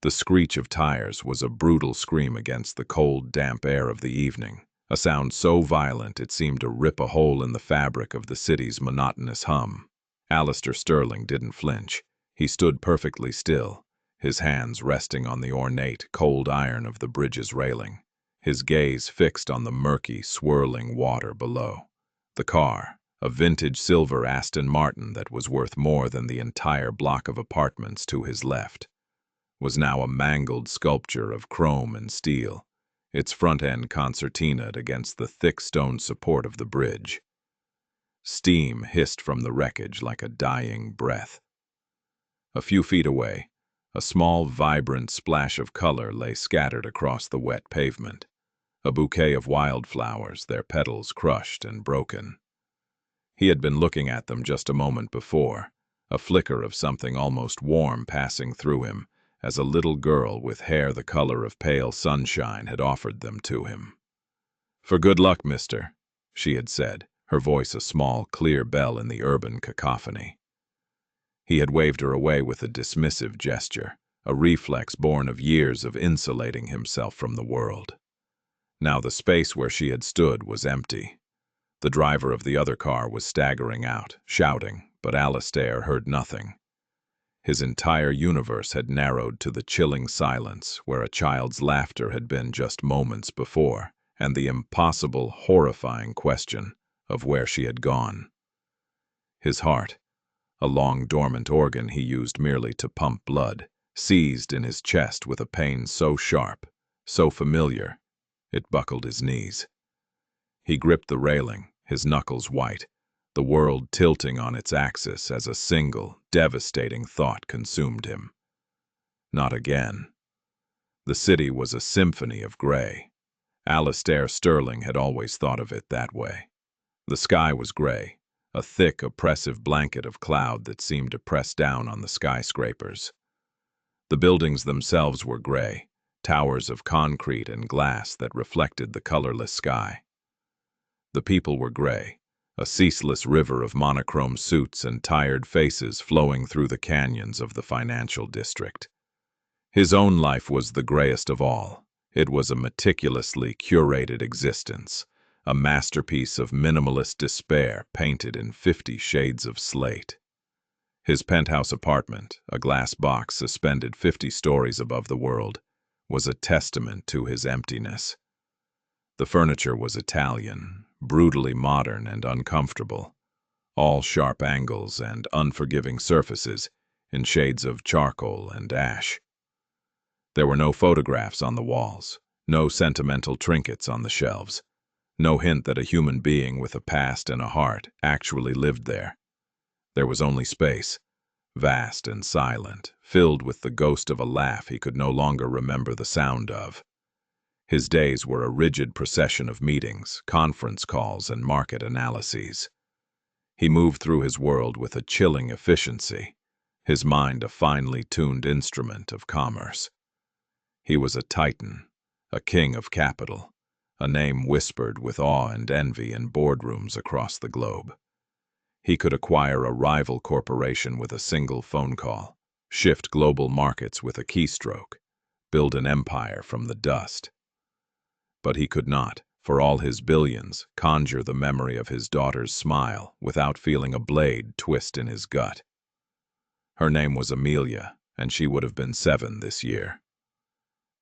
The screech of tires was a brutal scream against the cold, damp air of the evening, a sound so violent it seemed to rip a hole in the fabric of the city's monotonous hum. Alistair Sterling didn't flinch. He stood perfectly still, his hands resting on the ornate, cold iron of the bridge's railing, his gaze fixed on the murky, swirling water below. The car, a vintage silver Aston Martin that was worth more than the entire block of apartments to his left, was now a mangled sculpture of chrome and steel, its front end concertinaed against the thick stone support of the bridge. Steam hissed from the wreckage like a dying breath. A few feet away, a small, vibrant splash of color lay scattered across the wet pavement, a bouquet of wildflowers, their petals crushed and broken. He had been looking at them just a moment before, a flicker of something almost warm passing through him, as a little girl with hair the color of pale sunshine had offered them to him. "For good luck, mister," she had said, her voice a small, clear bell in the urban cacophony. He had waved her away with a dismissive gesture, a reflex born of years of insulating himself from the world. Now the space where she had stood was empty. The driver of the other car was staggering out, shouting, but Alistair heard nothing. His entire universe had narrowed to the chilling silence where a child's laughter had been just moments before, and the impossible, horrifying question of where she had gone. His heart, a long dormant organ he used merely to pump blood, seized in his chest with a pain so sharp, so familiar, it buckled his knees. He gripped the railing, his knuckles white, the world tilting on its axis as a single, devastating thought consumed him. Not again. The city was a symphony of gray. Alistair Sterling had always thought of it that way. The sky was gray, a thick, oppressive blanket of cloud that seemed to press down on the skyscrapers. The buildings themselves were gray, towers of concrete and glass that reflected the colorless sky. The people were gray, a ceaseless river of monochrome suits and tired faces flowing through the canyons of the financial district. His own life was the grayest of all. It was a meticulously curated existence, a masterpiece of minimalist despair painted in 50 shades of slate. His penthouse apartment, a glass box suspended 50 stories above the world, was a testament to his emptiness. The furniture was Italian, brutally modern and uncomfortable, all sharp angles and unforgiving surfaces in shades of charcoal and ash. There were no photographs on the walls, no sentimental trinkets on the shelves, no hint that a human being with a past and a heart actually lived there. There was only space, vast and silent, filled with the ghost of a laugh he could no longer remember the sound of. His days were a rigid procession of meetings, conference calls, and market analyses. He moved through his world with a chilling efficiency, his mind a finely tuned instrument of commerce. He was a titan, a king of capital, a name whispered with awe and envy in boardrooms across the globe. He could acquire a rival corporation with a single phone call, shift global markets with a keystroke, build an empire from the dust. But he could not, for all his billions, conjure the memory of his daughter's smile without feeling a blade twist in his gut. Her name was Amelia, and she would have been 7 this year.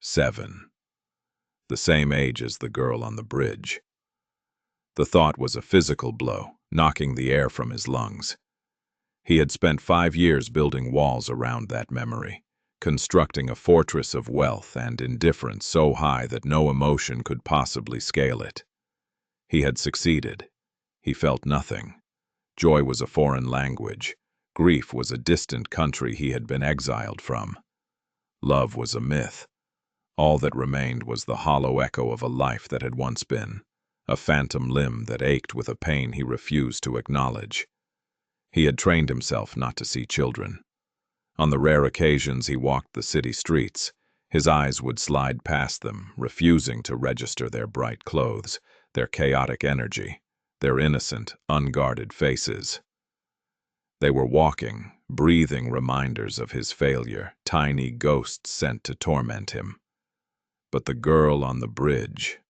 7. The same age as the girl on the bridge. The thought was a physical blow, knocking the air from his lungs. He had spent 5 years building walls around that memory, constructing a fortress of wealth and indifference so high that no emotion could possibly scale it. He had succeeded. He felt nothing. Joy was a foreign language. Grief was a distant country he had been exiled from. Love was a myth. All that remained was the hollow echo of a life that had once been, a phantom limb that ached with a pain he refused to acknowledge. He had trained himself not to see children. On the rare occasions he walked the city streets, his eyes would slide past them, refusing to register their bright clothes, their chaotic energy, their innocent, unguarded faces. They were walking, breathing reminders of his failure, tiny ghosts sent to torment him. But the girl on the bridge,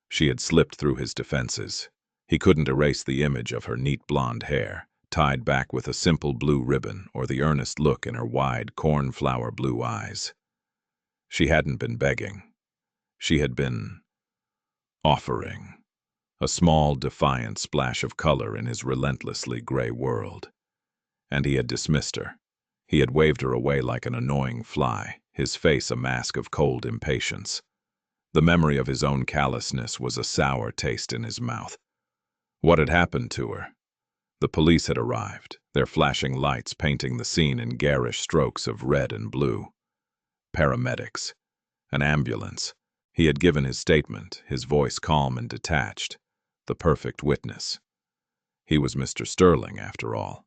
she had slipped through his defenses. He couldn't erase the image of her neat blonde hair, tied back with a simple blue ribbon, or the earnest look in her wide, cornflower blue eyes. She hadn't been begging. She had been offering. A small, defiant splash of color in his relentlessly gray world. And he had dismissed her. He had waved her away like an annoying fly, his face a mask of cold impatience. The memory of his own callousness was a sour taste in his mouth. What had happened to her? The police had arrived, their flashing lights painting the scene in garish strokes of red and blue. Paramedics. An ambulance. He had given his statement, his voice calm and detached. The perfect witness. He was Mr. Sterling, after all.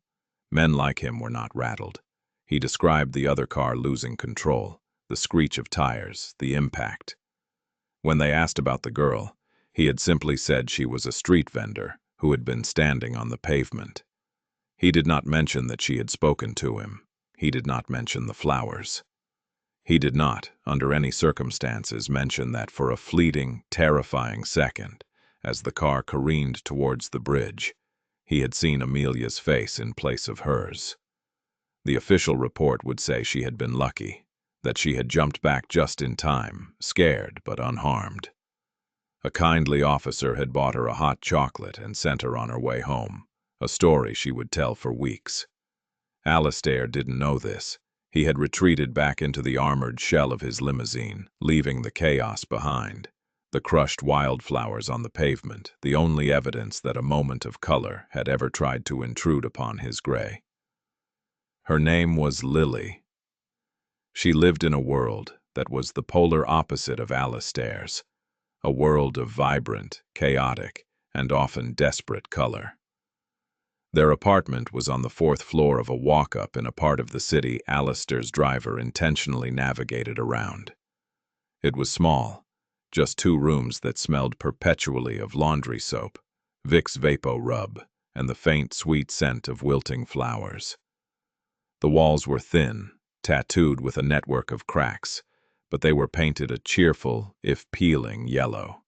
Men like him were not rattled. He described the other car losing control, the screech of tires, the impact. When they asked about the girl, he had simply said she was a street vendor who had been standing on the pavement. He did not mention that she had spoken to him. He did not mention the flowers. He did not, under any circumstances, mention that for a fleeting, terrifying second, as the car careened towards the bridge, he had seen Amelia's face in place of hers. The official report would say she had been lucky, that she had jumped back just in time, scared but unharmed. A kindly officer had bought her a hot chocolate and sent her on her way home, a story she would tell for weeks. Alistair didn't know this. He had retreated back into the armored shell of his limousine, leaving the chaos behind. The crushed wildflowers on the pavement, the only evidence that a moment of color had ever tried to intrude upon his gray. Her name was Lily. She lived in a world that was the polar opposite of Alistair's, a world of vibrant, chaotic, and often desperate color. Their apartment was on the 4th floor of a walk-up in a part of the city Alistair's driver intentionally navigated around. It was small, just 2 rooms that smelled perpetually of laundry soap, Vicks Vapo Rub, and the faint, sweet scent of wilting flowers. The walls were thin, tattooed with a network of cracks, but they were painted a cheerful, if peeling, yellow.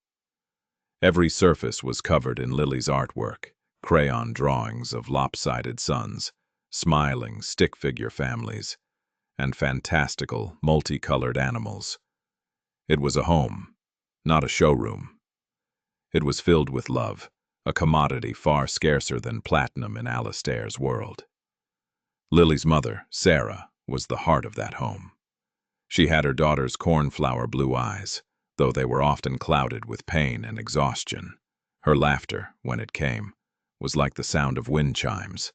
Every surface was covered in Lily's artwork, crayon drawings of lopsided suns, smiling stick-figure families, and fantastical, multicolored animals. It was a home, not a showroom. It was filled with love, a commodity far scarcer than platinum in Alistair's world. Lily's mother, Sarah, was the heart of that home. She had her daughter's cornflower blue eyes, though they were often clouded with pain and exhaustion. Her laughter, when it came, was like the sound of wind chimes,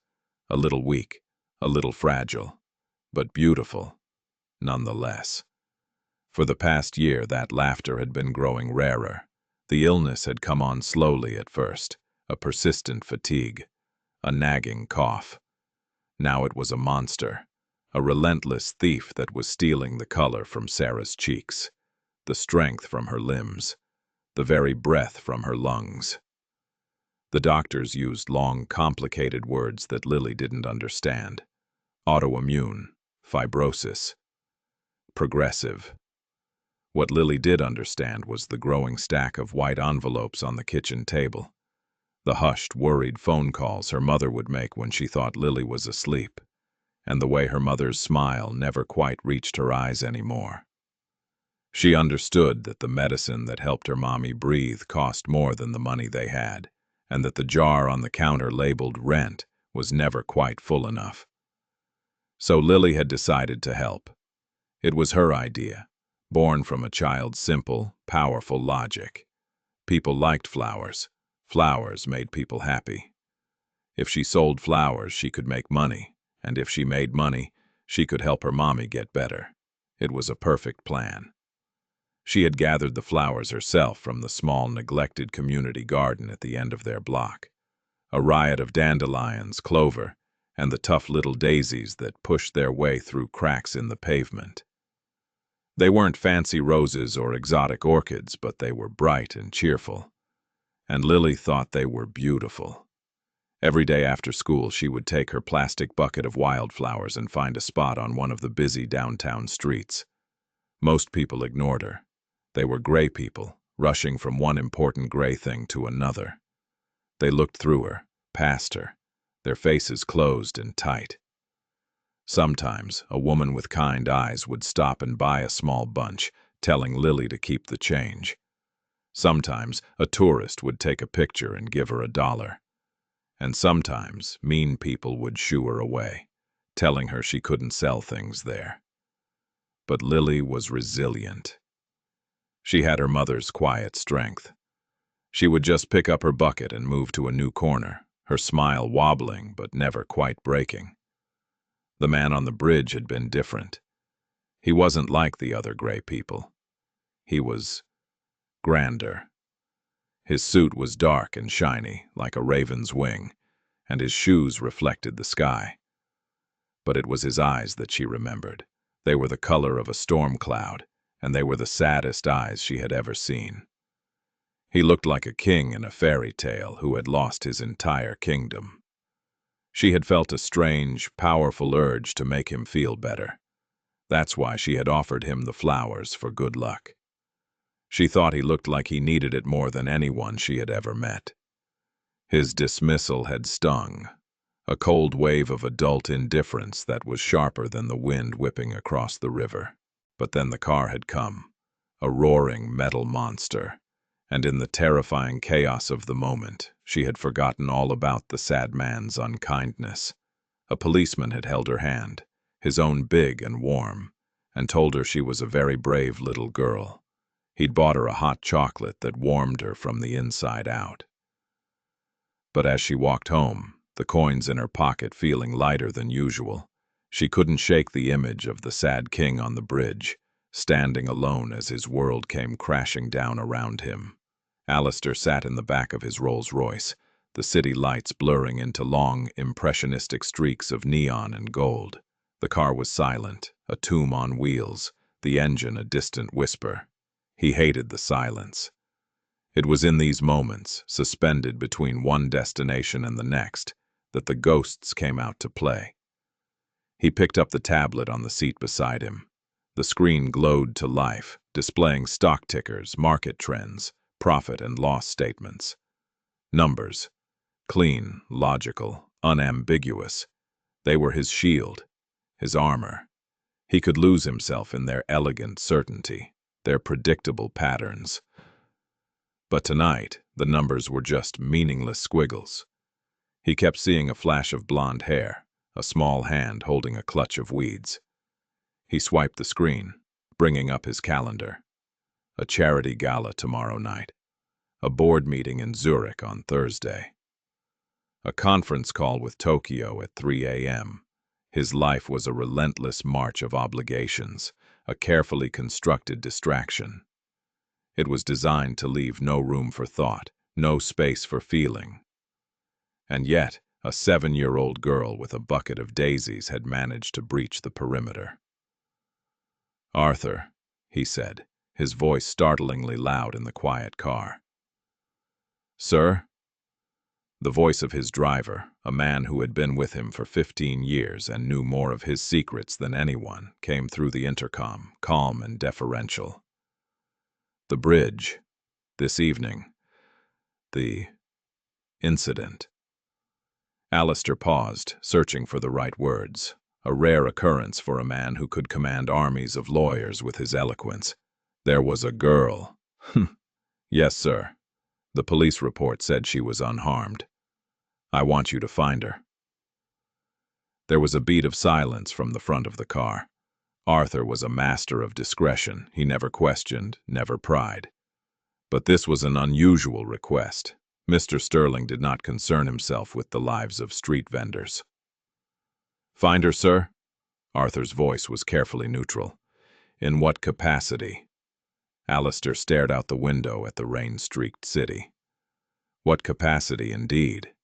a little weak, a little fragile, but beautiful, nonetheless. For the past year, that laughter had been growing rarer. The illness had come on slowly at first, a persistent fatigue, a nagging cough. Now it was a monster, a relentless thief that was stealing the color from Sarah's cheeks, the strength from her limbs, the very breath from her lungs. The doctors used long, complicated words that Lily didn't understand. Autoimmune, fibrosis, progressive. What Lily did understand was the growing stack of white envelopes on the kitchen table, the hushed, worried phone calls her mother would make when she thought Lily was asleep, and the way her mother's smile never quite reached her eyes anymore. She understood that the medicine that helped her mommy breathe cost more than the money they had, and that the jar on the counter labeled rent was never quite full enough. So Lily had decided to help. It was her idea, born from a child's simple, powerful logic. People liked flowers. Flowers made people happy. If she sold flowers, she could make money, and if she made money, she could help her mommy get better. It was a perfect plan. She had gathered the flowers herself from the small, neglected community garden at the end of their block. A riot of dandelions, clover, and the tough little daisies that pushed their way through cracks in the pavement. They weren't fancy roses or exotic orchids, but they were bright and cheerful. And Lily thought they were beautiful. Every day after school, she would take her plastic bucket of wildflowers and find a spot on one of the busy downtown streets. Most people ignored her. They were gray people, rushing from one important gray thing to another. They looked through her, past her, their faces closed and tight. Sometimes, a woman with kind eyes would stop and buy a small bunch, telling Lily to keep the change. Sometimes, a tourist would take a picture and give her $1. And sometimes, mean people would shoo her away, telling her she couldn't sell things there. But Lily was resilient. She had her mother's quiet strength. She would just pick up her bucket and move to a new corner, her smile wobbling but never quite breaking. The man on the bridge had been different. He wasn't like the other gray people. He was grander. His suit was dark and shiny, like a raven's wing, and his shoes reflected the sky. But it was his eyes that she remembered. They were the color of a storm cloud, and they were the saddest eyes she had ever seen. He looked like a king in a fairy tale who had lost his entire kingdom. She had felt a strange, powerful urge to make him feel better. That's why she had offered him the flowers for good luck. She thought he looked like he needed it more than anyone she had ever met. His dismissal had stung, a cold wave of adult indifference that was sharper than the wind whipping across the river. But then the car had come, a roaring metal monster, and in the terrifying chaos of the moment, she had forgotten all about the sad man's unkindness. A policeman had held her hand, his own big and warm, and told her she was a very brave little girl. He'd bought her a hot chocolate that warmed her from the inside out. But as she walked home, the coins in her pocket feeling lighter than usual, she couldn't shake the image of the sad king on the bridge, standing alone as his world came crashing down around him. Alistair sat in the back of his Rolls-Royce, the city lights blurring into long, impressionistic streaks of neon and gold. The car was silent, a tomb on wheels, the engine a distant whisper. He hated the silence. It was in these moments, suspended between one destination and the next, that the ghosts came out to play. He picked up the tablet on the seat beside him. The screen glowed to life, displaying stock tickers, market trends, profit and loss statements. Numbers. Clean, logical, unambiguous. They were his shield, his armor. He could lose himself in their elegant certainty, their predictable patterns. But tonight, the numbers were just meaningless squiggles. He kept seeing a flash of blonde hair, a small hand holding a clutch of weeds. He swiped the screen, bringing up his calendar. A charity gala tomorrow night. A board meeting in Zurich on Thursday. A conference call with Tokyo at 3 a.m. His life was a relentless march of obligations, a carefully constructed distraction. It was designed to leave no room for thought, no space for feeling. And yet, a 7-year-old girl with a bucket of daisies had managed to breach the perimeter. "Arthur," he said, his voice startlingly loud in the quiet car. "Sir?" The voice of his driver, a man who had been with him for 15 years and knew more of his secrets than anyone, came through the intercom, calm and deferential. "The bridge. This evening. The incident." Alistair paused, searching for the right words, a rare occurrence for a man who could command armies of lawyers with his eloquence. "There was a girl." "Yes, sir. The police report said she was unharmed. I want you to find her." There was a beat of silence from the front of the car. Arthur was a master of discretion. He never questioned, never pried. But this was an unusual request. Mr. Sterling did not concern himself with the lives of street vendors. "Find her, sir?" Arthur's voice was carefully neutral. "In what capacity?" Alistair stared out the window at the rain-streaked city. What capacity, indeed?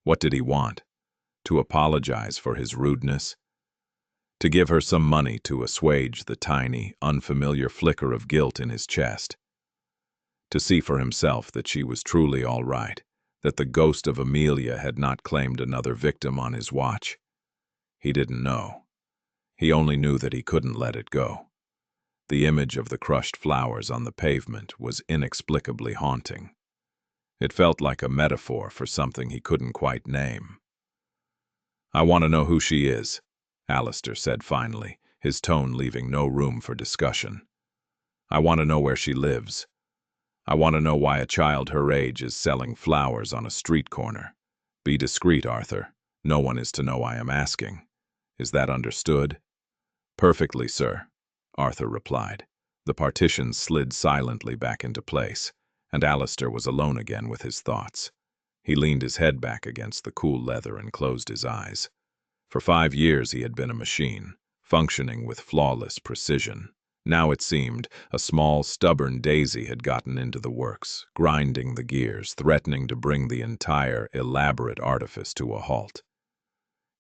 What did he want? To apologize for his rudeness? To give her some money to assuage the tiny, unfamiliar flicker of guilt in his chest? To see for himself that she was truly all right, that the ghost of Amelia had not claimed another victim on his watch? He didn't know. He only knew that he couldn't let it go. The image of the crushed flowers on the pavement was inexplicably haunting. It felt like a metaphor for something he couldn't quite name. "I want to know who she is," Alistair said finally, his tone leaving no room for discussion. "I want to know where she lives. I want to know why a child her age is selling flowers on a street corner. Be discreet, Arthur. No one is to know I am asking. Is that understood?" "Perfectly, sir," Arthur replied. The partition slid silently back into place, and Alistair was alone again with his thoughts. He leaned his head back against the cool leather and closed his eyes. For 5 years he had been a machine, functioning with flawless precision. Now it seemed a small, stubborn daisy had gotten into the works, grinding the gears, threatening to bring the entire, elaborate artifice to a halt.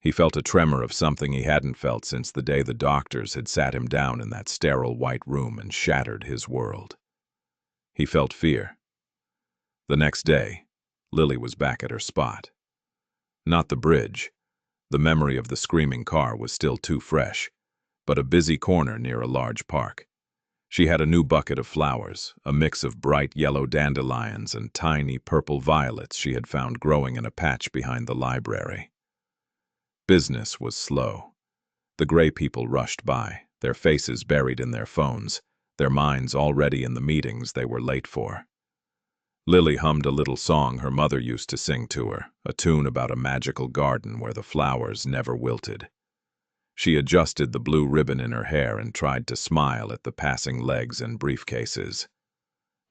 He felt a tremor of something he hadn't felt since the day the doctors had sat him down in that sterile white room and shattered his world. He felt fear. The next day, Lily was back at her spot. Not the bridge. The memory of the screaming car was still too fresh, but a busy corner near a large park. She had a new bucket of flowers, a mix of bright yellow dandelions and tiny purple violets she had found growing in a patch behind the library. Business was slow. The gray people rushed by, their faces buried in their phones, their minds already in the meetings they were late for. Lily hummed a little song her mother used to sing to her, a tune about a magical garden where the flowers never wilted. She adjusted the blue ribbon in her hair and tried to smile at the passing legs and briefcases.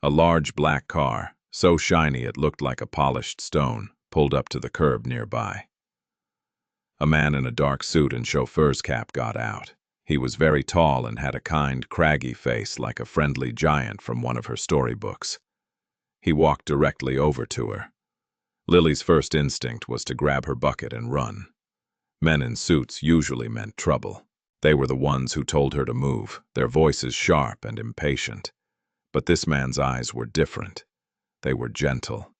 A large black car, so shiny it looked like a polished stone, pulled up to the curb nearby. A man in a dark suit and chauffeur's cap got out. He was very tall and had a kind, craggy face like a friendly giant from one of her storybooks. He walked directly over to her. Lily's first instinct was to grab her bucket and run. Men in suits usually meant trouble. They were the ones who told her to move, their voices sharp and impatient. But this man's eyes were different. They were gentle.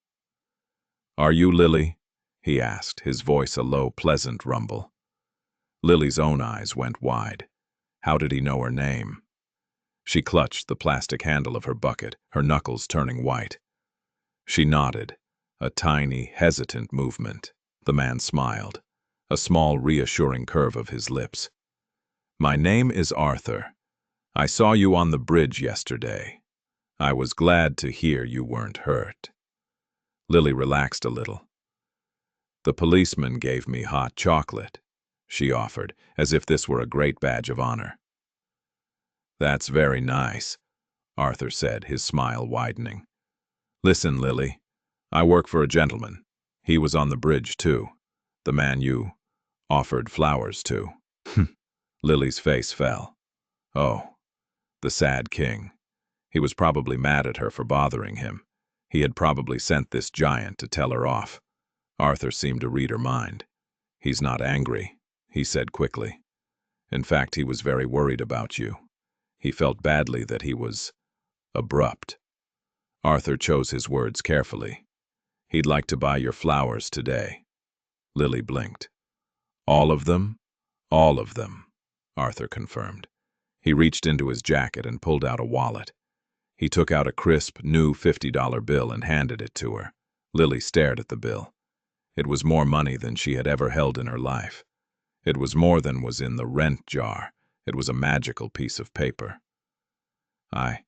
"Are you Lily?" he asked, his voice a low, pleasant rumble. Lily's own eyes went wide. How did he know her name? She clutched the plastic handle of her bucket, her knuckles turning white. She nodded, a tiny, hesitant movement. The man smiled, a small, reassuring curve of his lips. "My name is Arthur. I saw you on the bridge yesterday. I was glad to hear you weren't hurt." Lily relaxed a little. "The policeman gave me hot chocolate," she offered, as if this were a great badge of honor. "That's very nice," Arthur said, his smile widening. "Listen, Lily, I work for a gentleman. He was on the bridge, too. The man you offered flowers to." Lily's face fell. Oh, the sad king. He was probably mad at her for bothering him. He had probably sent this giant to tell her off. Arthur seemed to read her mind. "He's not angry," he said quickly. "In fact, he was very worried about you. He felt badly that he was abrupt." Arthur chose his words carefully. "He'd like to buy your flowers today." Lily blinked. "All of them?" "All of them," Arthur confirmed. He reached into his jacket and pulled out a wallet. He took out a crisp, new $50 bill and handed it to her. Lily stared at the bill. It was more money than she had ever held in her life. It was more than was in the rent jar. It was a magical piece of paper. I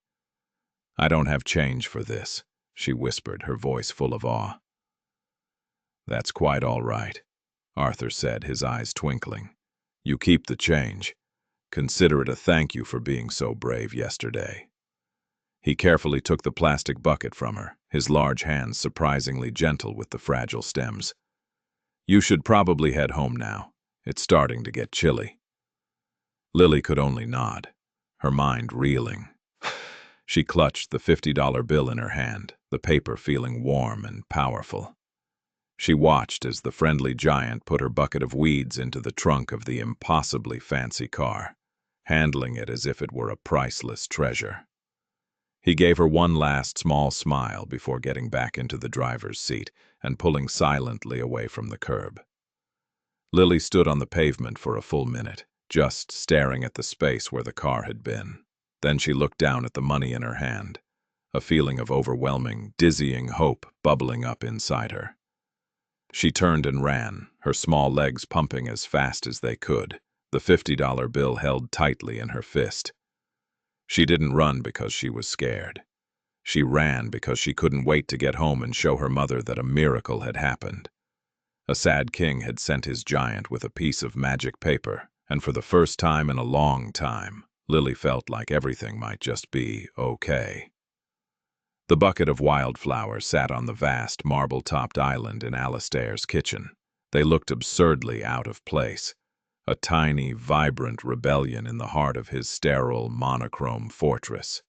don't have change for this," she whispered, her voice full of awe. "That's quite all right," Arthur said, his eyes twinkling. "You keep the change. Consider it a thank you for being so brave yesterday." He carefully took the plastic bucket from her, his large hands surprisingly gentle with the fragile stems. "You should probably head home now. It's starting to get chilly." Lily could only nod, her mind reeling. She clutched the $50 bill in her hand, the paper feeling warm and powerful. She watched as the friendly giant put her bucket of weeds into the trunk of the impossibly fancy car, handling it as if it were a priceless treasure. He gave her one last small smile before getting back into the driver's seat and pulling silently away from the curb. Lily stood on the pavement for a full minute, just staring at the space where the car had been. Then she looked down at the money in her hand, a feeling of overwhelming, dizzying hope bubbling up inside her. She turned and ran, her small legs pumping as fast as they could, the $50 bill held tightly in her fist. She didn't run because she was scared. She ran because she couldn't wait to get home and show her mother that a miracle had happened. A sad king had sent his giant with a piece of magic paper, and for the first time in a long time, Lily felt like everything might just be okay. The bucket of wildflowers sat on the vast, marble-topped island in Alistair's kitchen. They looked absurdly out of place, a tiny, vibrant rebellion in the heart of his sterile, monochrome fortress.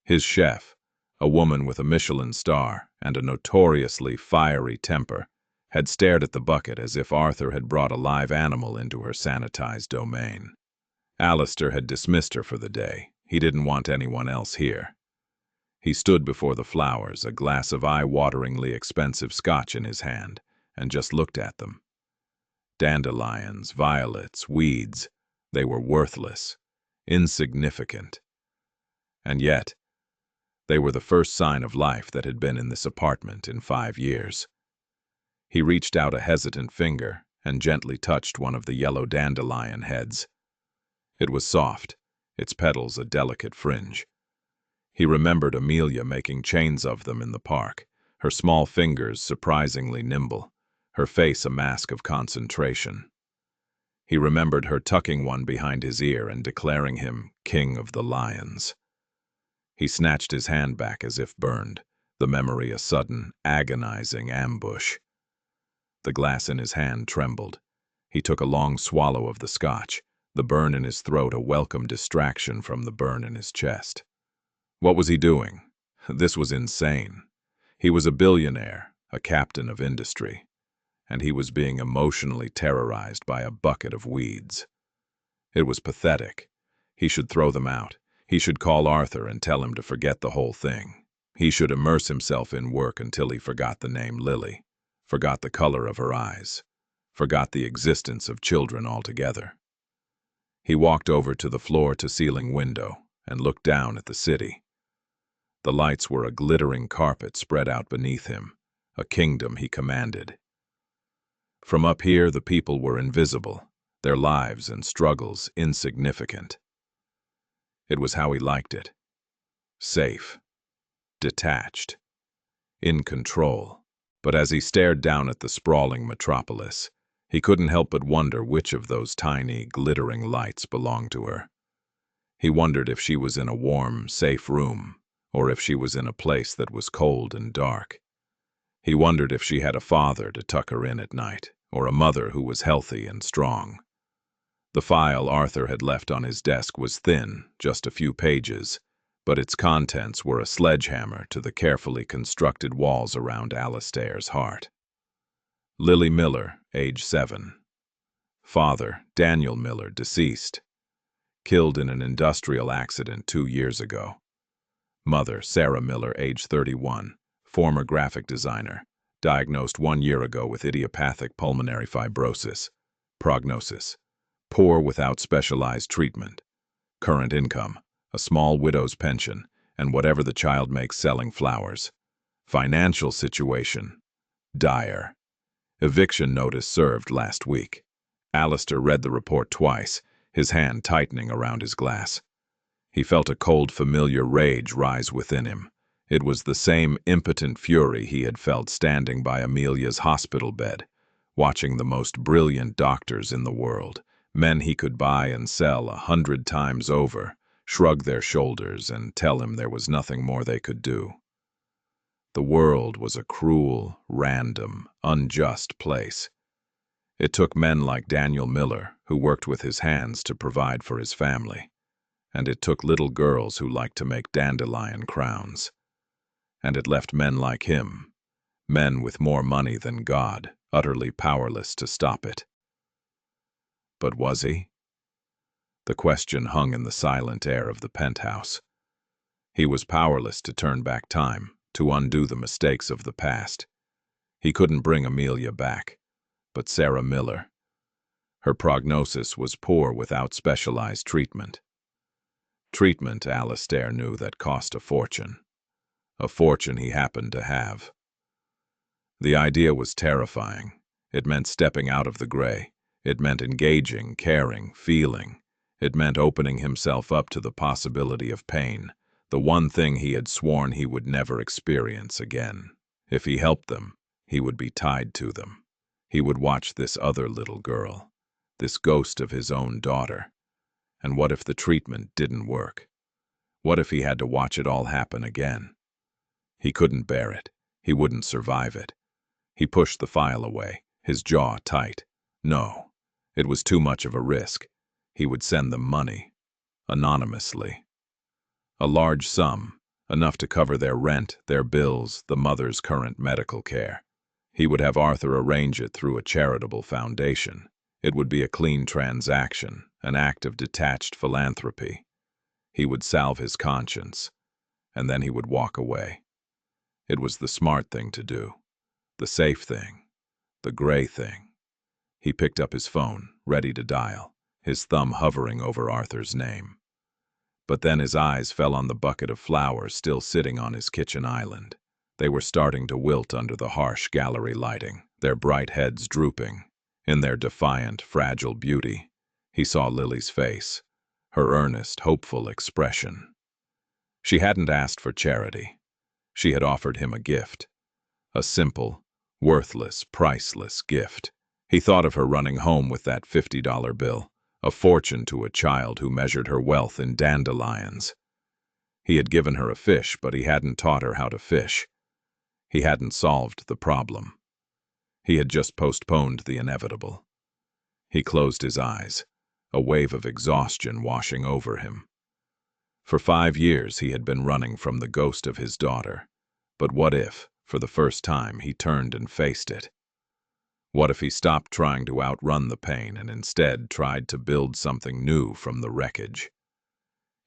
His chef, a woman with a Michelin star and a notoriously fiery temper, had stared at the bucket as if Arthur had brought a live animal into her sanitized domain. Alistair had dismissed her for the day. He didn't want anyone else here. He stood before the flowers, a glass of eye-wateringly expensive scotch in his hand, and just looked at them. Dandelions, violets, weeds, they were worthless, insignificant. And yet, they were the first sign of life that had been in this apartment in 5 years. He reached out a hesitant finger and gently touched one of the yellow dandelion heads. It was soft, its petals a delicate fringe. He remembered Amelia making chains of them in the park, her small fingers surprisingly nimble, her face a mask of concentration. He remembered her tucking one behind his ear and declaring him king of the lions. He snatched his hand back as if burned, the memory a sudden, agonizing ambush. The glass in his hand trembled. He took a long swallow of the scotch, the burn in his throat a welcome distraction from the burn in his chest. What was he doing? This was insane. He was a billionaire, a captain of industry, and he was being emotionally terrorized by a bucket of weeds. It was pathetic. He should throw them out. He should call Arthur and tell him to forget the whole thing. He should immerse himself in work until he forgot the name Lily, forgot the color of her eyes, forgot the existence of children altogether. He walked over to the floor-to-ceiling window and looked down at the city. The lights were a glittering carpet spread out beneath him, a kingdom he commanded. From up here, the people were invisible, their lives and struggles insignificant. It was how he liked it. Safe, detached, in control. But as he stared down at the sprawling metropolis, he couldn't help but wonder which of those tiny, glittering lights belonged to her. He wondered if she was in a warm, safe room, or if she was in a place that was cold and dark. He wondered if she had a father to tuck her in at night, or a mother who was healthy and strong. The file Arthur had left on his desk was thin, just a few pages, but its contents were a sledgehammer to the carefully constructed walls around Alistair's heart. Lily Miller, age 7. Father, Daniel Miller, deceased. Killed in an industrial accident 2 years ago. Mother, Sarah Miller, age 31, former graphic designer, diagnosed 1 year ago with idiopathic pulmonary fibrosis. Prognosis: poor without specialized treatment. Current income: a small widow's pension, and whatever the child makes selling flowers. Financial situation: dire. Eviction notice served last week. Alistair read the report twice, his hand tightening around his glass. He felt a cold, familiar rage rise within him. It was the same impotent fury he had felt standing by Amelia's hospital bed, watching the most brilliant doctors in the world, men he could buy and sell 100 times over, shrug their shoulders and tell him there was nothing more they could do. The world was a cruel, random, unjust place. It took men like Daniel Miller, who worked with his hands to provide for his family. And it took little girls who liked to make dandelion crowns. And it left men like him, men with more money than God, utterly powerless to stop it. But was he? The question hung in the silent air of the penthouse. He was powerless to turn back time, to undo the mistakes of the past. He couldn't bring Amelia back, but Sarah Miller. Her prognosis was poor without specialized treatment. Treatment, Alistair knew, that cost a fortune. A fortune he happened to have. The idea was terrifying. It meant stepping out of the gray. It meant engaging, caring, feeling. It meant opening himself up to the possibility of pain, the one thing he had sworn he would never experience again. If he helped them, he would be tied to them. He would watch this other little girl, this ghost of his own daughter. And what if the treatment didn't work? What if he had to watch it all happen again? He couldn't bear it. He wouldn't survive it. He pushed the file away, his jaw tight. No, it was too much of a risk. He would send them money, anonymously. A large sum, enough to cover their rent, their bills, the mother's current medical care. He would have Arthur arrange it through a charitable foundation. It would be a clean transaction, an act of detached philanthropy. He would salve his conscience, and then he would walk away. It was the smart thing to do, the safe thing, the gray thing. He picked up his phone, ready to dial, his thumb hovering over Arthur's name. But then his eyes fell on the bucket of flowers still sitting on his kitchen island. They were starting to wilt under the harsh gallery lighting, their bright heads drooping. In their defiant, fragile beauty, he saw Lily's face, her earnest, hopeful expression. She hadn't asked for charity. She had offered him a gift. A simple, worthless, priceless gift. He thought of her running home with that $50 bill, a fortune to a child who measured her wealth in dandelions. He had given her a fish, but he hadn't taught her how to fish. He hadn't solved the problem. He had just postponed the inevitable. He closed his eyes, a wave of exhaustion washing over him. For 5 years he had been running from the ghost of his daughter. But what if, for the first time, he turned and faced it? What if he stopped trying to outrun the pain and instead tried to build something new from the wreckage?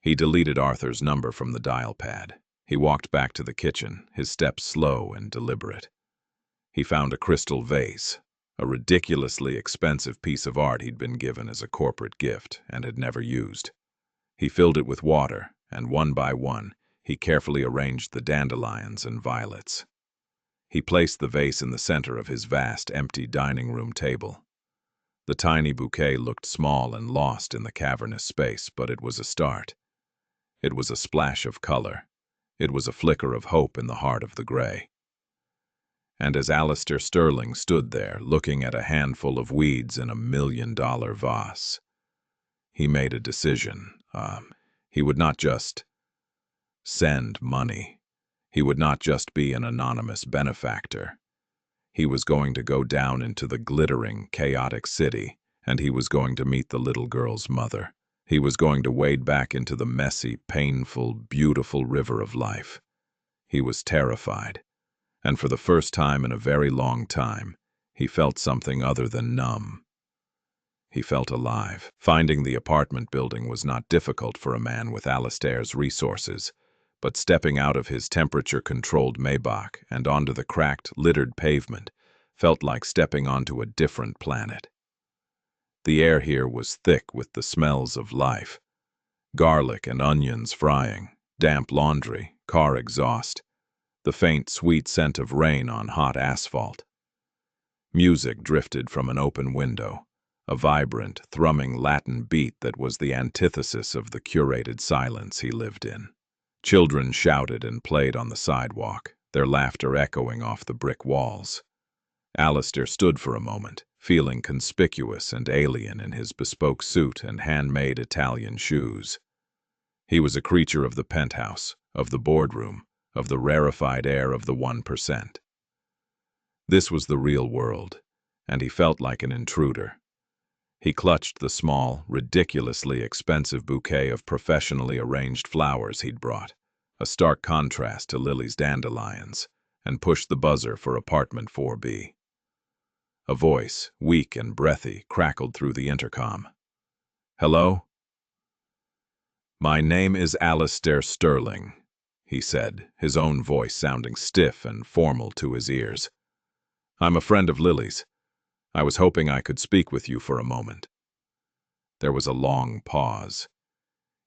He deleted Arthur's number from the dial pad. He walked back to the kitchen, his steps slow and deliberate. He found a crystal vase, a ridiculously expensive piece of art he'd been given as a corporate gift and had never used. He filled it with water, and one by one, he carefully arranged the dandelions and violets. He placed the vase in the center of his vast, empty dining room table. The tiny bouquet looked small and lost in the cavernous space, but it was a start. It was a splash of color. It was a flicker of hope in the heart of the gray. And as Alistair Sterling stood there, looking at a handful of weeds in a $1 million vase, he made a decision. He would not just send money. He would not just be an anonymous benefactor. He was going to go down into the glittering, chaotic city, and he was going to meet the little girl's mother. He was going to wade back into the messy, painful, beautiful river of life. He was terrified, and for the first time in a very long time, he felt something other than numb. He felt alive. Finding the apartment building was not difficult for a man with Alistair's resources, but stepping out of his temperature-controlled Maybach and onto the cracked, littered pavement felt like stepping onto a different planet. The air here was thick with the smells of life. Garlic and onions frying, damp laundry, car exhaust, the faint, sweet scent of rain on hot asphalt. Music drifted from an open window, a vibrant, thrumming Latin beat that was the antithesis of the curated silence he lived in. Children shouted and played on the sidewalk, their laughter echoing off the brick walls. Alistair stood for a moment, feeling conspicuous and alien in his bespoke suit and handmade Italian shoes. He was a creature of the penthouse, of the boardroom, of the rarefied air of the 1%. This was the real world, and he felt like an intruder. He clutched the small, ridiculously expensive bouquet of professionally arranged flowers he'd brought, a stark contrast to Lily's dandelions, and pushed the buzzer for apartment 4B. A voice, weak and breathy, crackled through the intercom. "Hello? My name is Alistair Sterling. he said, his own voice sounding stiff and formal to his ears. "I'm a friend of Lily's. I was hoping I could speak with you for a moment." There was a long pause.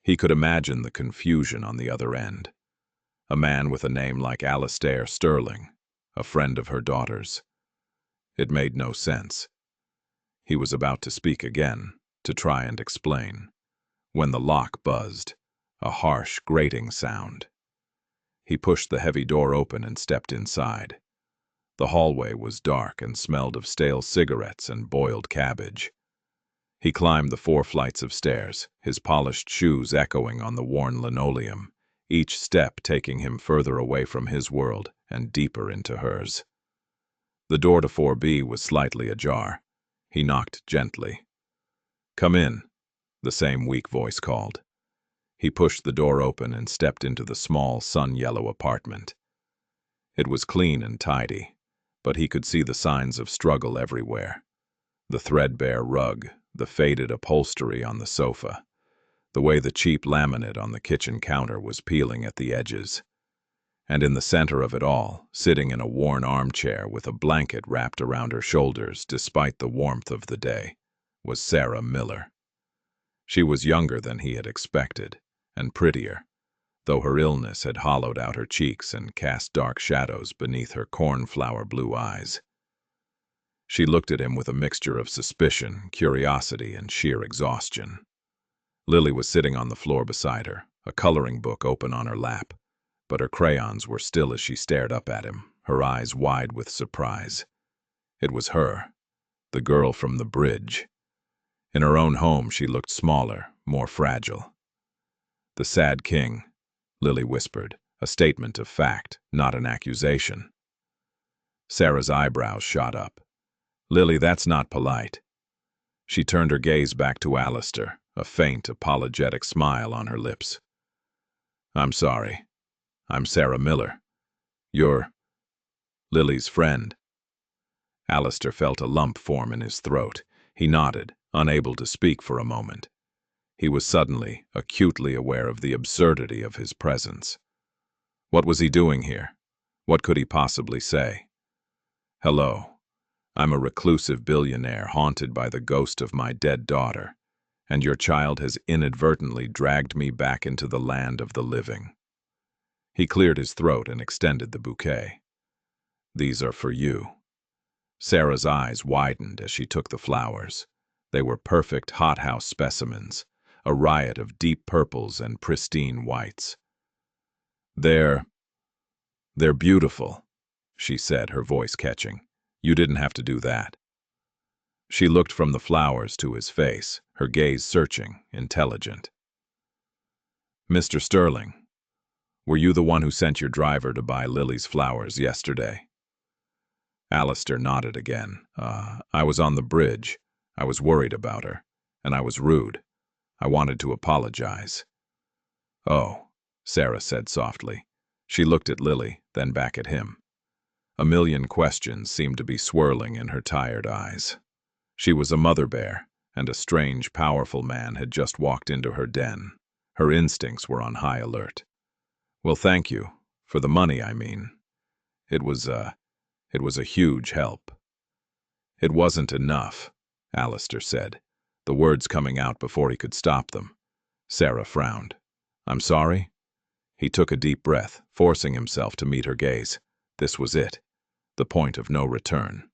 He could imagine the confusion on the other end. A man with a name like Alistair Sterling, a friend of her daughter's. It made no sense. He was about to speak again, to try and explain, when the lock buzzed, a harsh, grating sound. He pushed the heavy door open and stepped inside. The hallway was dark and smelled of stale cigarettes and boiled cabbage. He climbed the 4 flights of stairs, his polished shoes echoing on the worn linoleum, each step taking him further away from his world and deeper into hers. The door to 4B was slightly ajar. He knocked gently. "Come in," the same weak voice called. He pushed the door open and stepped into the small, sun-yellow apartment. It was clean and tidy, but he could see the signs of struggle everywhere. The threadbare rug, the faded upholstery on the sofa, the way the cheap laminate on the kitchen counter was peeling at the edges. And in the center of it all, sitting in a worn armchair with a blanket wrapped around her shoulders despite the warmth of the day, was Sarah Miller. She was younger than he had expected, and prettier, though her illness had hollowed out her cheeks and cast dark shadows beneath her cornflower blue eyes. She looked at him with a mixture of suspicion, curiosity, and sheer exhaustion. Lily was sitting on the floor beside her, a coloring book open on her lap, but her crayons were still as she stared up at him, her eyes wide with surprise. It was her, the girl from the bridge. In her own home she looked smaller, more fragile. "The sad king," Lily whispered, a statement of fact, not an accusation. Sarah's eyebrows shot up. "Lily, that's not polite." She turned her gaze back to Alistair, a faint, apologetic smile on her lips. "I'm sorry. I'm Sarah Miller. You're Lily's friend." Alistair felt a lump form in his throat. He nodded, unable to speak for a moment. He was suddenly, acutely aware of the absurdity of his presence. What was he doing here? What could he possibly say? "Hello. I'm a reclusive billionaire haunted by the ghost of my dead daughter, and your child has inadvertently dragged me back into the land of the living." He cleared his throat and extended the bouquet. "These are for you." Sarah's eyes widened as she took the flowers. They were perfect hothouse specimens, a riot of deep purples and pristine whites. They're beautiful," she said, her voice catching. "You didn't have to do that." She looked from the flowers to his face, her gaze searching, intelligent. "Mr. Sterling, were you the one who sent your driver to buy Lily's flowers yesterday?" Alistair nodded again. I was on the bridge. I was worried about her, and I was rude. I wanted to apologize." "Oh," Sarah said softly. She looked at Lily, then back at him. A million questions seemed to be swirling in her tired eyes. She was a mother bear, and a strange, powerful man had just walked into her den. Her instincts were on high alert. "Well, thank you. For the money, I mean. It was a huge help." "It wasn't enough," Alistair said, the words coming out before he could stop them. Sarah frowned. "I'm sorry?" He took a deep breath, forcing himself to meet her gaze. This was it, the point of no return.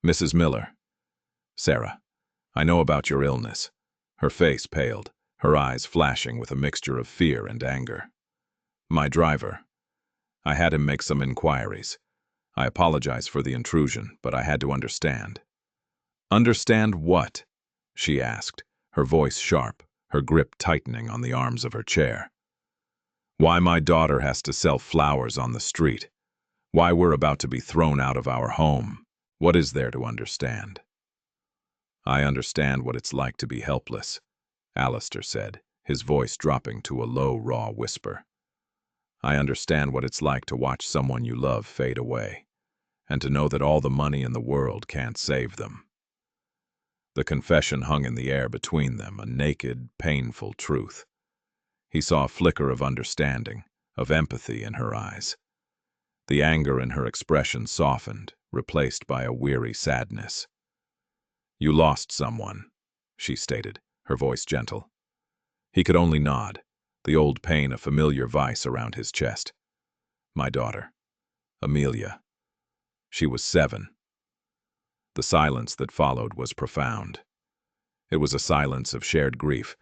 "Mrs. Miller." "Sarah, I know about your illness." Her face paled, her eyes flashing with a mixture of fear and anger. "My driver. I had him make some inquiries. I apologize for the intrusion, but I had to understand." "Understand what?" she asked, her voice sharp, her grip tightening on the arms of her chair. "Why my daughter has to sell flowers on the street. Why we're about to be thrown out of our home. What is there to understand?" "I understand what it's like to be helpless," Alistair said, his voice dropping to a low, raw whisper. "I understand what it's like to watch someone you love fade away, and to know that all the money in the world can't save them." The confession hung in the air between them, a naked, painful truth. He saw a flicker of understanding, of empathy in her eyes. The anger in her expression softened, replaced by a weary sadness. "You lost someone," she stated, her voice gentle. He could only nod, the old pain a familiar vice around his chest. "My daughter, Amelia. She was 7. The silence that followed was profound. It was a silence of shared grief,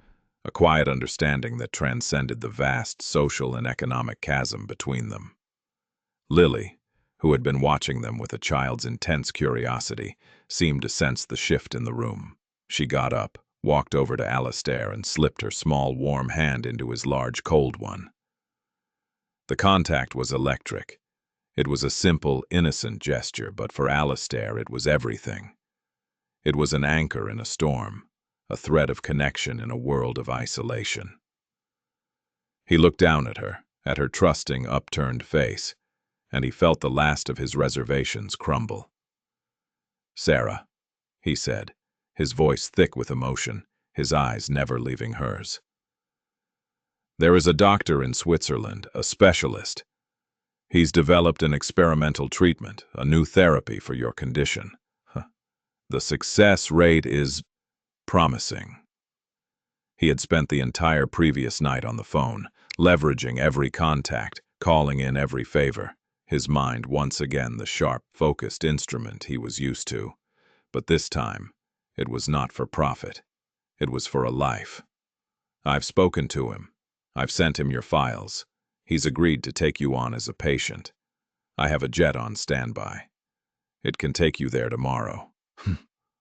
a quiet understanding that transcended the vast social and economic chasm between them. Lily, who had been watching them with a child's intense curiosity, seemed to sense the shift in the room. She got up, walked over to Alistair, and slipped her small, warm hand into his large, cold one. The contact was electric. It was a simple, innocent gesture, but for Alistair it was everything. It was an anchor in a storm, a thread of connection in a world of isolation. He looked down at her trusting, upturned face, and he felt the last of his reservations crumble. "Sarah," he said, his voice thick with emotion, his eyes never leaving hers. "There is a doctor in Switzerland, a specialist. He's developed an experimental treatment, a new therapy for your condition. The success rate is promising." He had spent the entire previous night on the phone, leveraging every contact, calling in every favor, his mind once again the sharp, focused instrument he was used to. But this time, it was not for profit. It was for a life. "I've spoken to him. I've sent him your files. He's agreed to take you on as a patient. I have a jet on standby. It can take you there tomorrow.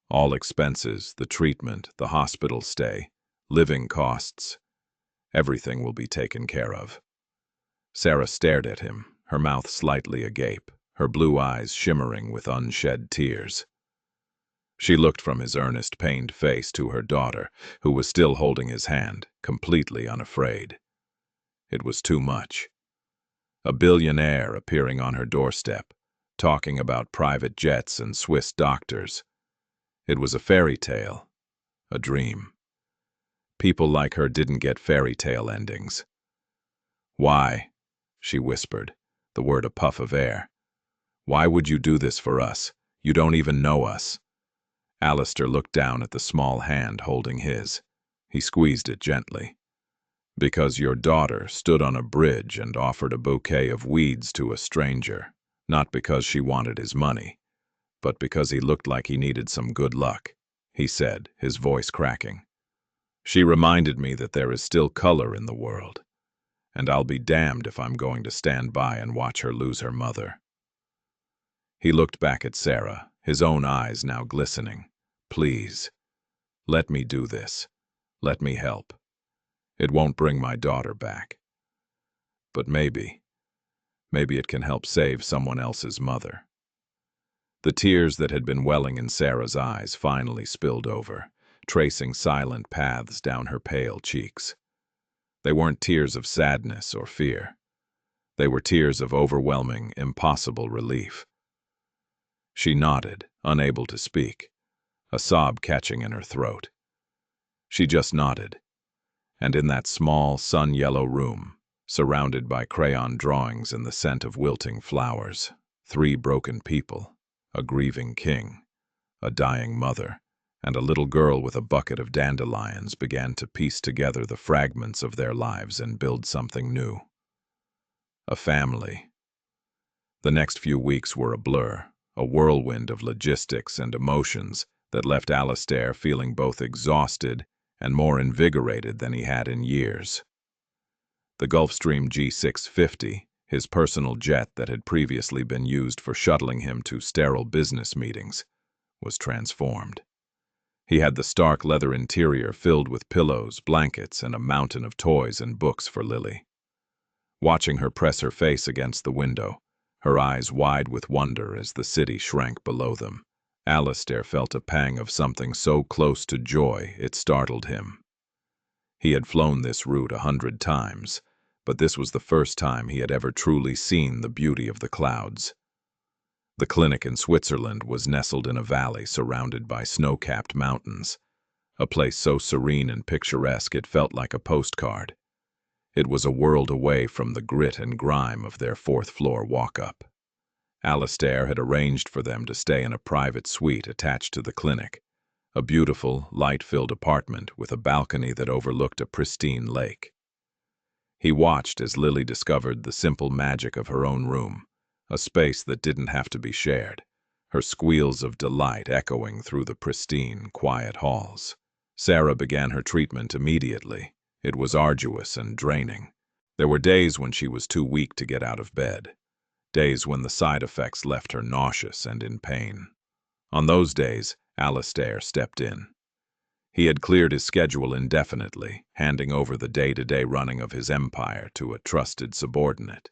All expenses, the treatment, the hospital stay, living costs, everything will be taken care of." Sarah stared at him, her mouth slightly agape, her blue eyes shimmering with unshed tears. She looked from his earnest, pained face to her daughter, who was still holding his hand, completely unafraid. It was too much. A billionaire appearing on her doorstep, talking about private jets and Swiss doctors. It was a fairy tale, a dream. People like her didn't get fairy tale endings. "Why?" she whispered, the word a puff of air. "Why would you do this for us? You don't even know us." Alistair looked down at the small hand holding his. He squeezed it gently. "Because your daughter stood on a bridge and offered a bouquet of weeds to a stranger, not because she wanted his money, but because he looked like he needed some good luck," he said, his voice cracking. "She reminded me that there is still color in the world, and I'll be damned if I'm going to stand by and watch her lose her mother." He looked back at Sarah, his own eyes now glistening. "Please, let me do this. Let me help. It won't bring my daughter back. But maybe it can help save someone else's mother." The tears that had been welling in Sarah's eyes finally spilled over, tracing silent paths down her pale cheeks. They weren't tears of sadness or fear. They were tears of overwhelming, impossible relief. She nodded, unable to speak, a sob catching in her throat. She just nodded, and in that small, sun-yellow room, surrounded by crayon drawings and the scent of wilting flowers, 3 broken people, a grieving king, a dying mother, and a little girl with a bucket of dandelions began to piece together the fragments of their lives and build something new. A family. The next few weeks were a blur, a whirlwind of logistics and emotions that left Alistair feeling both exhausted and more invigorated than he had in years. The Gulfstream G650, his personal jet that had previously been used for shuttling him to sterile business meetings, was transformed. He had the stark leather interior filled with pillows, blankets, and a mountain of toys and books for Lily. Watching her press her face against the window, her eyes wide with wonder as the city shrank below them, Alistair felt a pang of something so close to joy it startled him. He had flown this route 100 times, but this was the first time he had ever truly seen the beauty of the clouds. The clinic in Switzerland was nestled in a valley surrounded by snow-capped mountains, a place so serene and picturesque it felt like a postcard. It was a world away from the grit and grime of their fourth-floor walk-up. Alastair had arranged for them to stay in a private suite attached to the clinic, a beautiful, light-filled apartment with a balcony that overlooked a pristine lake. He watched as Lily discovered the simple magic of her own room, a space that didn't have to be shared, her squeals of delight echoing through the pristine, quiet halls. Sarah began her treatment immediately. It was arduous and draining. There were days when she was too weak to get out of bed, days when the side effects left her nauseous and in pain. On those days, Alastair stepped in. He had cleared his schedule indefinitely, handing over the day-to-day running of his empire to a trusted subordinate.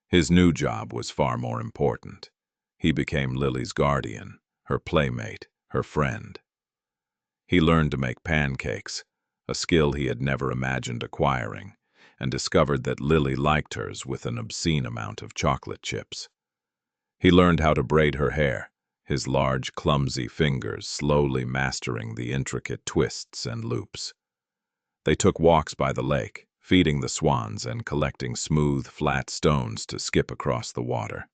His new job was far more important. He became Lily's guardian, her playmate, her friend. He learned to make pancakes, a skill he had never imagined acquiring, and discovered that Lily liked hers with an obscene amount of chocolate chips. He learned how to braid her hair, his large, clumsy fingers slowly mastering the intricate twists and loops. They took walks by the lake, feeding the swans and collecting smooth, flat stones to skip across the water.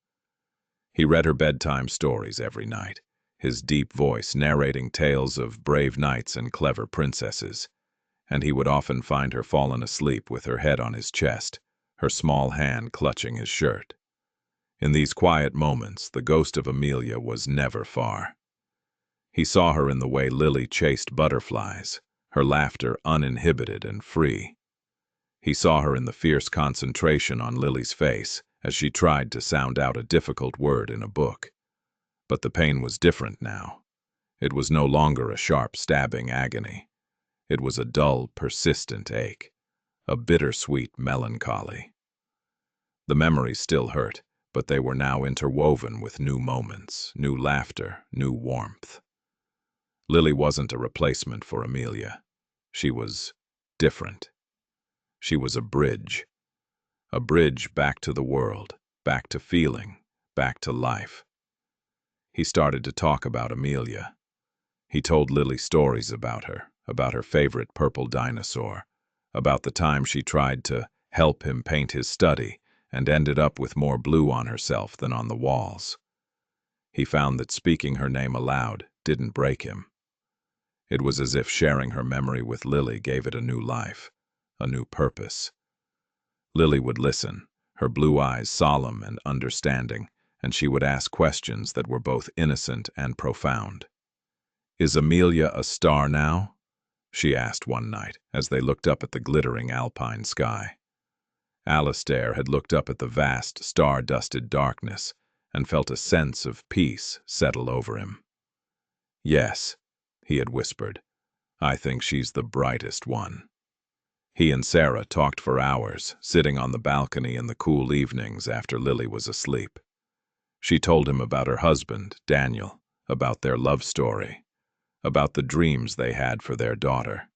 He read her bedtime stories every night, his deep voice narrating tales of brave knights and clever princesses, and he would often find her fallen asleep with her head on his chest, her small hand clutching his shirt. In these quiet moments, the ghost of Amelia was never far. He saw her in the way Lily chased butterflies, her laughter uninhibited and free. He saw her in the fierce concentration on Lily's face as she tried to sound out a difficult word in a book. But the pain was different now. It was no longer a sharp, stabbing agony. It was a dull, persistent ache, a bittersweet melancholy. The memories still hurt, but they were now interwoven with new moments, new laughter, new warmth. Lily wasn't a replacement for Amelia. She was different. She was a bridge back to the world, back to feeling, back to life. He started to talk about Amelia. He told Lily stories about her favorite purple dinosaur, about the time she tried to help him paint his study and ended up with more blue on herself than on the walls. He found that speaking her name aloud didn't break him. It was as if sharing her memory with Lily gave it a new life, a new purpose. Lily would listen, her blue eyes solemn and understanding, and she would ask questions that were both innocent and profound. "Is Amelia a star now?" she asked one night as they looked up at the glittering alpine sky. Alastair had looked up at the vast, star-dusted darkness and felt a sense of peace settle over him. "Yes," he had whispered, "I think she's the brightest one." He and Sarah talked for hours, sitting on the balcony in the cool evenings after Lily was asleep. She told him about her husband, Daniel, about their love story, about the dreams they had for their daughter.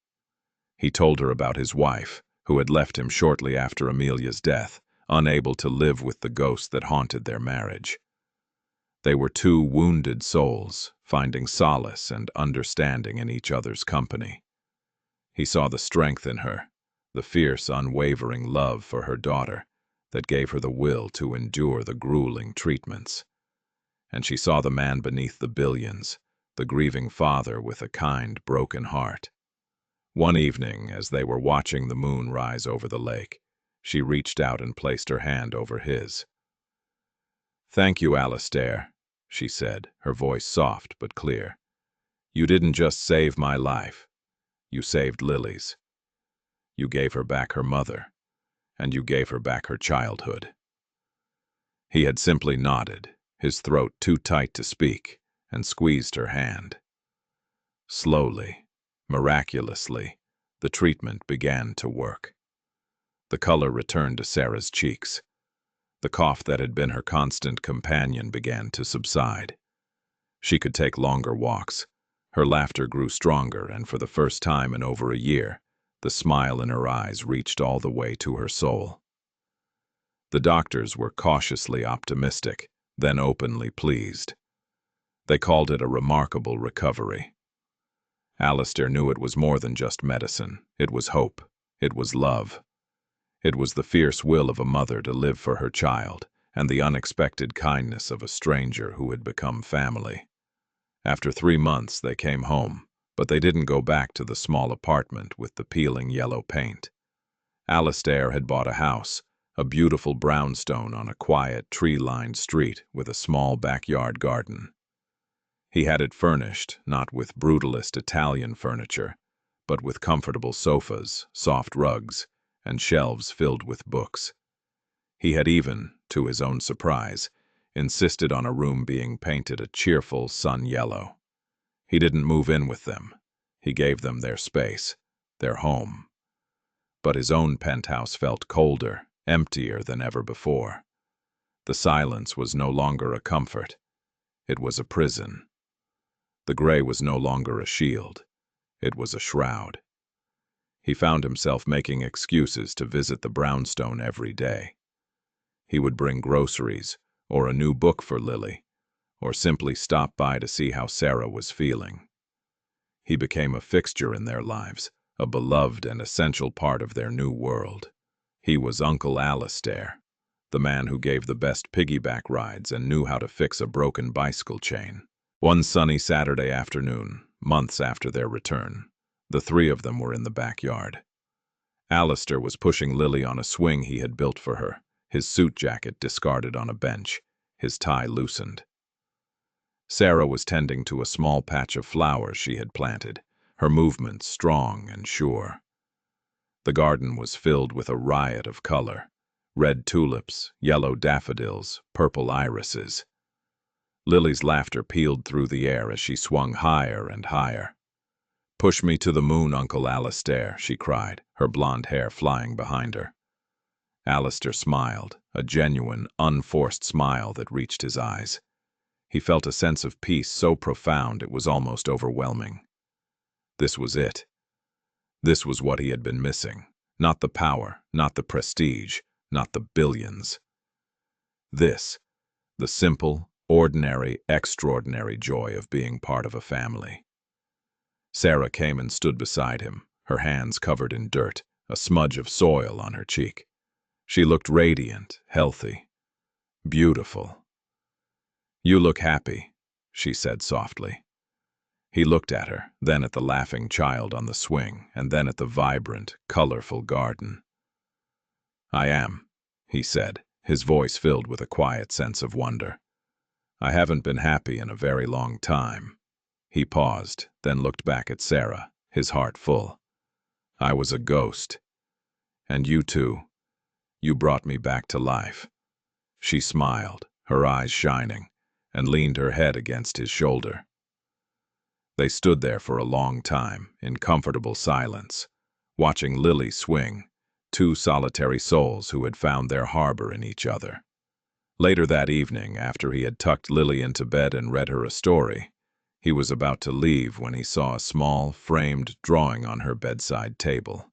He told her about his wife, who had left him shortly after Amelia's death, unable to live with the ghost that haunted their marriage. They were two wounded souls, finding solace and understanding in each other's company. He saw the strength in her, the fierce, unwavering love for her daughter that gave her the will to endure the grueling treatments. And she saw the man beneath the billions, the grieving father with a kind, broken heart. One evening, as they were watching the moon rise over the lake, she reached out and placed her hand over his. "Thank you, Alastair," she said, her voice soft but clear. "You didn't just save my life. You saved Lily's. You gave her back her mother, and you gave her back her childhood." He had simply nodded, his throat too tight to speak, and squeezed her hand. Slowly, miraculously, the treatment began to work. The color returned to Sarah's cheeks. The cough that had been her constant companion began to subside. She could take longer walks. Her laughter grew stronger, and for the first time in over a year, the smile in her eyes reached all the way to her soul. The doctors were cautiously optimistic, then openly pleased. They called it a remarkable recovery. Alastair knew it was more than just medicine. It was hope. It was love. It was the fierce will of a mother to live for her child, and the unexpected kindness of a stranger who had become family. After 3 months, they came home, but they didn't go back to the small apartment with the peeling yellow paint. Alistair had bought a house, a beautiful brownstone on a quiet, tree-lined street with a small backyard garden. He had it furnished, not with brutalist Italian furniture, but with comfortable sofas, soft rugs, and shelves filled with books. He had even, to his own surprise, insisted on a room being painted a cheerful sun yellow. He didn't move in with them. He gave them their space, their home. But his own penthouse felt colder, emptier than ever before. The silence was no longer a comfort. It was a prison. The gray was no longer a shield. It was a shroud. He found himself making excuses to visit the brownstone every day. He would bring groceries, or a new book for Lily, or simply stop by to see how Sarah was feeling. He became a fixture in their lives, a beloved and essential part of their new world. He was Uncle Alistair, the man who gave the best piggyback rides and knew how to fix a broken bicycle chain. One sunny Saturday afternoon, months after their return, the three of them were in the backyard. Alistair was pushing Lily on a swing he had built for her, his suit jacket discarded on a bench, his tie loosened. Sarah was tending to a small patch of flowers she had planted, her movements strong and sure. The garden was filled with a riot of color: red tulips, yellow daffodils, purple irises. Lily's laughter pealed through the air as she swung higher and higher. "Push me to the moon, Uncle Alistair," she cried, her blonde hair flying behind her. Alistair smiled, a genuine, unforced smile that reached his eyes. He felt a sense of peace so profound it was almost overwhelming. This was it. This was what he had been missing. Not the power, not the prestige, not the billions. This, the simple, ordinary, extraordinary joy of being part of a family. Sarah came and stood beside him, her hands covered in dirt, a smudge of soil on her cheek. She looked radiant, healthy, beautiful. "You look happy," she said softly. He looked at her, then at the laughing child on the swing, and then at the vibrant, colorful garden. "I am," he said, his voice filled with a quiet sense of wonder. "I haven't been happy in a very long time." He paused, then looked back at Sarah, his heart full. "I was a ghost. And you too. You brought me back to life." She smiled, her eyes shining, and leaned her head against his shoulder. They stood there for a long time, in comfortable silence, watching Lily swing, two solitary souls who had found their harbor in each other. Later that evening, after he had tucked Lily into bed and read her a story, he was about to leave when he saw a small, framed drawing on her bedside table.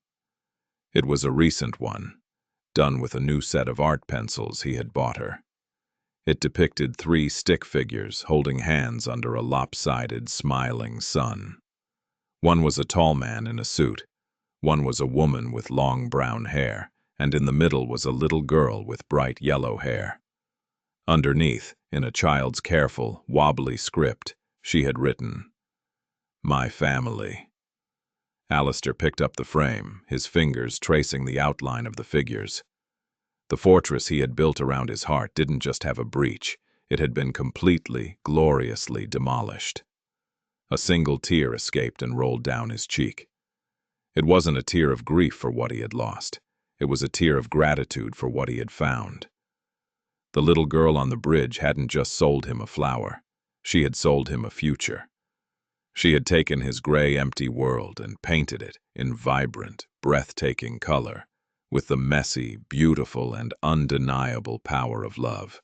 It was a recent one, done with a new set of art pencils he had bought her. It depicted 3 stick figures holding hands under a lopsided, smiling sun. One was a tall man in a suit, one was a woman with long brown hair, and in the middle was a little girl with bright yellow hair. Underneath, in a child's careful, wobbly script, she had written, "My family." Alistair picked up the frame, his fingers tracing the outline of the figures. The fortress he had built around his heart didn't just have a breach, it had been completely, gloriously demolished. A single tear escaped and rolled down his cheek. It wasn't a tear of grief for what he had lost. It was a tear of gratitude for what he had found. The little girl on the bridge hadn't just sold him a flower. She had sold him a future. She had taken his gray, empty world and painted it in vibrant, breathtaking color, with the messy, beautiful, and undeniable power of love.